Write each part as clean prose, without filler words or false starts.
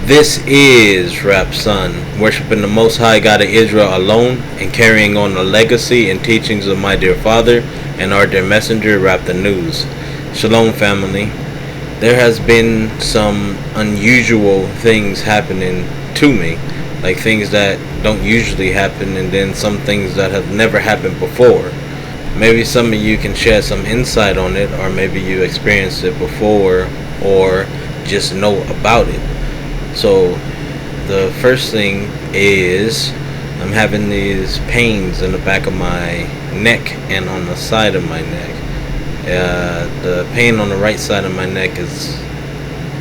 This is Rap Son, worshiping the Most High God of Israel alone and carrying on the legacy and teachings of my dear father and our dear messenger, Rap the News. Shalom, family. There has been some unusual things happening to me, like things that don't usually happen, and then some things that have never happened before. Maybe some of you can share some insight on it, or maybe you experienced it before or just know about it. So the first thing is I'm having these pains in the back of my neck and on the side of my neck. The pain on the right side of my neck is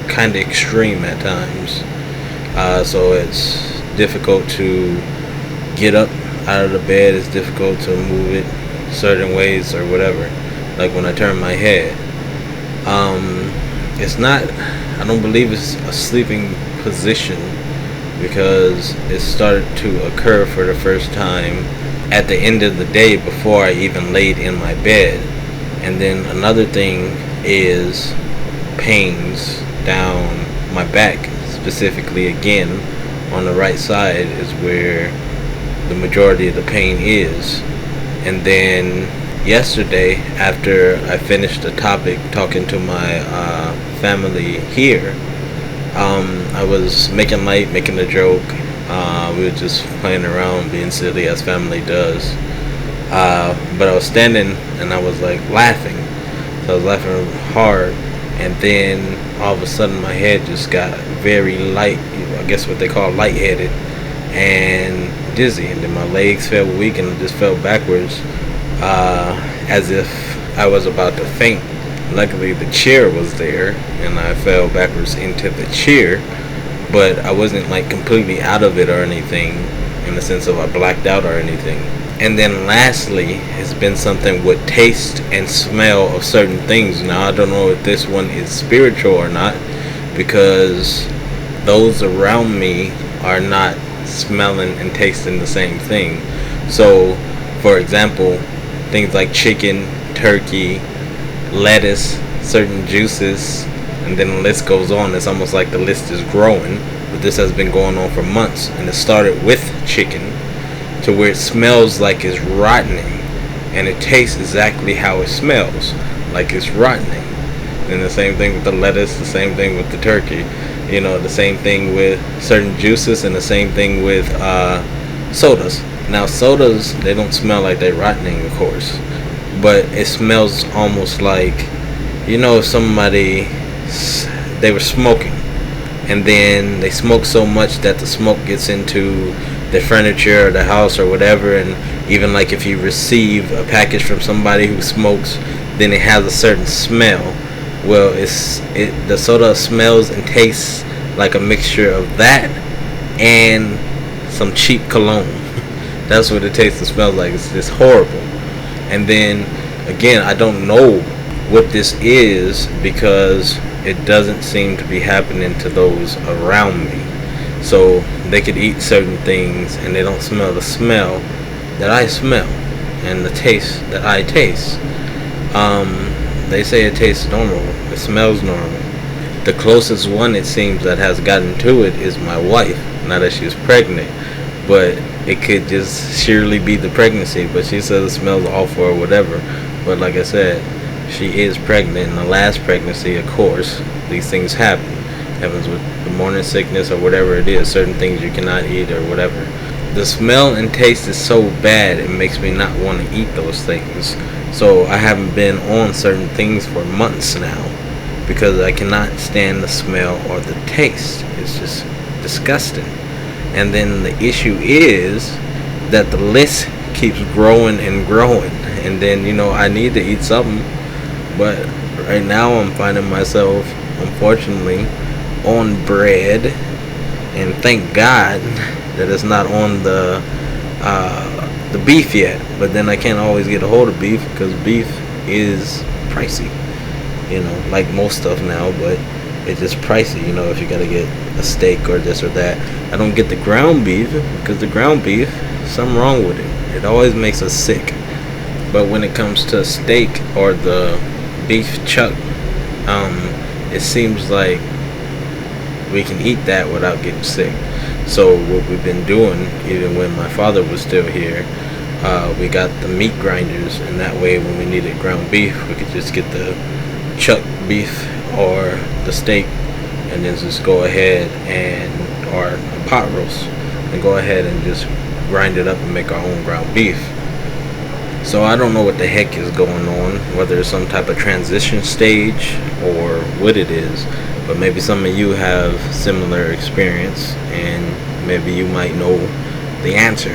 kind of extreme at times. So it's difficult to get up out of the bed. It's difficult to move it certain ways or whatever. Like when I turn my head. I don't believe it's a sleeping position, because it started to occur for the first time at the end of the day before I even laid in my bed. And then another thing is pains down my back, specifically again on the right side is where the majority of the pain is. And then yesterday, after I finished the topic talking to my family here, I was making light, making a joke. We were just playing around, being silly as family does. But I was standing and I was like laughing. So I was laughing hard, and then all of a sudden my head just got very light, I guess what they call lightheaded, and dizzy. And then my legs felt weak and I just fell backwards, as if I was about to faint. Luckily the chair was there and I fell backwards into the chair, but I wasn't like completely out of it or anything, in the sense of I blacked out or anything. And then lastly, it's been something with taste and smell of certain things. Now I don't know if this one is spiritual or not, because those around me are not smelling and tasting the same thing. So for example, things like chicken, turkey, lettuce, certain juices, and then the list goes on. It's almost like the list is growing, but this has been going on for months. And it started with chicken, to where it smells like it's rottening, and it tastes exactly how it smells, like it's rottening. And the same thing with the lettuce, the same thing with the turkey, the same thing with certain juices, and the same thing with sodas. Now sodas, they don't smell like they're rottening, of course, but it smells almost like, if somebody, they were smoking, and then they smoke so much that the smoke gets into the furniture or the house or whatever. And even like if you receive a package from somebody who smokes, then it has a certain smell. Well, the soda smells and tastes like a mixture of that and some cheap cologne. That's what it tastes and smells like. It's just horrible. And then again, I don't know what this is, because it doesn't seem to be happening to those around me. So they could eat certain things and they don't smell the smell that I smell and the taste that I taste. They say it tastes normal, it smells normal. The closest one, it seems, that has gotten to it is my wife, now that she's pregnant. But it could just surely be the pregnancy, but she says it smells awful or whatever. But like I said, she is pregnant. In the last pregnancy, of course, these things happen. Happens with the morning sickness or whatever it is, certain things you cannot eat or whatever. The smell and taste is so bad, it makes me not want to eat those things. So I haven't been on certain things for months now, because I cannot stand the smell or the taste. It's just disgusting. And then the issue is that the list keeps growing and growing, and then I need to eat something, but right now I'm finding myself, unfortunately, on bread, and thank God that it's not on the beef yet. But then I can't always get a hold of beef, because beef is pricey, like most stuff now, but it's just pricey, if you gotta get a steak or this or that. I don't get the ground beef, because the ground beef, something wrong with it. It always makes us sick. But when it comes to steak or the beef chuck, it seems like we can eat that without getting sick. So what we've been doing, even when my father was still here, we got the meat grinders, and that way when we needed ground beef, we could just get the chuck beef or the steak, and then just go ahead and, or a pot roast, and go ahead and just grind it up and make our own ground beef. So I don't know what the heck is going on, whether it's some type of transition stage or what it is, but maybe some of you have similar experience, and maybe you might know the answer.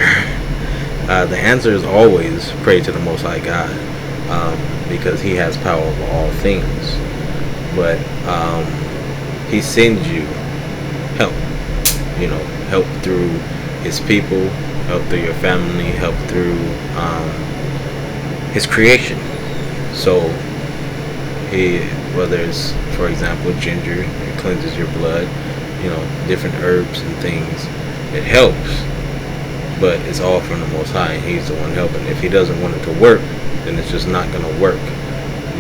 The answer is always pray to the Most High God, because He has power over all things. But He sends you help, help through His people, help through your family, help through His creation. So whether it's, for example, ginger, it cleanses your blood, different herbs and things, it helps, but it's all from the Most High, and He's the one helping. If He doesn't want it to work, then it's just not going to work.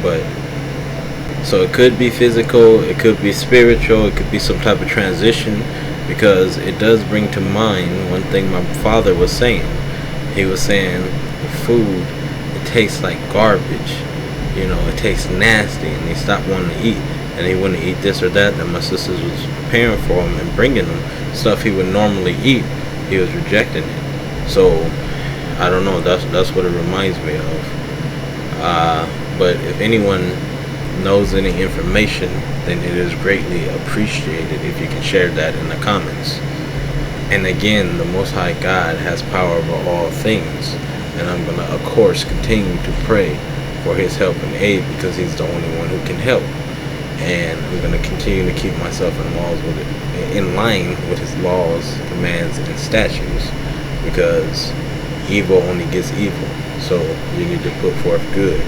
But so it could be physical, it could be spiritual, it could be some type of transition, because it does bring to mind one thing my father was saying. He was saying the food, it tastes like garbage, it tastes nasty, and he stopped wanting to eat, and he wouldn't eat this or that my sisters was preparing for him and bringing him stuff he would normally eat. He was rejecting it. So I don't know, that's what it reminds me of. But if anyone knows any information, then it is greatly appreciated if you can share that in the comments. And again, the Most High God has power over all things, and I'm going to, of course, continue to pray for His help and aid, because He's the only one who can help. And I'm going to continue to keep myself in line with His laws, commands, and statutes, because evil only gets evil. So you need to put forth good.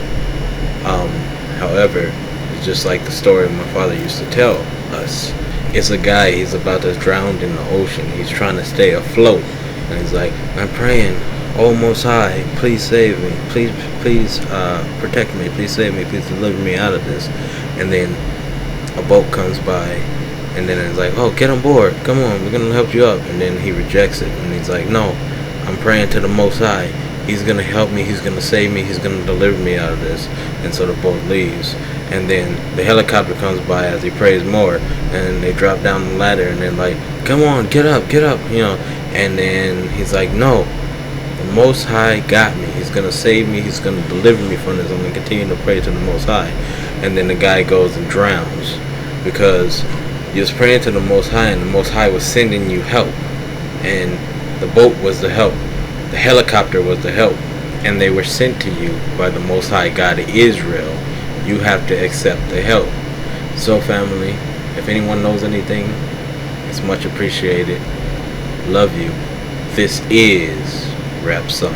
However, it's just like the story my father used to tell us. It's a guy, he's about to drown in the ocean. He's trying to stay afloat, and he's like, I'm praying, oh Most High, please save me, please protect me, please save me, please deliver me out of this. And then a boat comes by, and then it's like, oh, get on board, come on, we're gonna help you up. And then he rejects it, and he's like, no, I'm praying to the Most High, He's gonna help me, He's gonna save me, He's gonna deliver me out of this. And so the boat leaves, and then the helicopter comes by as he prays more, and they drop down the ladder, and then like, come on, get up, and then he's like, no, the Most High got me, He's gonna save me, He's gonna deliver me from this, I'm gonna continue to pray to the Most High. And then the guy goes and drowns, because you was praying to the Most High, and the Most High was sending you help, and the boat was the help, the helicopter was the help, and they were sent to you by the Most High God of Israel. You have to accept the help. So family, if anyone knows anything, it's much appreciated. Love you. This is Rap Son.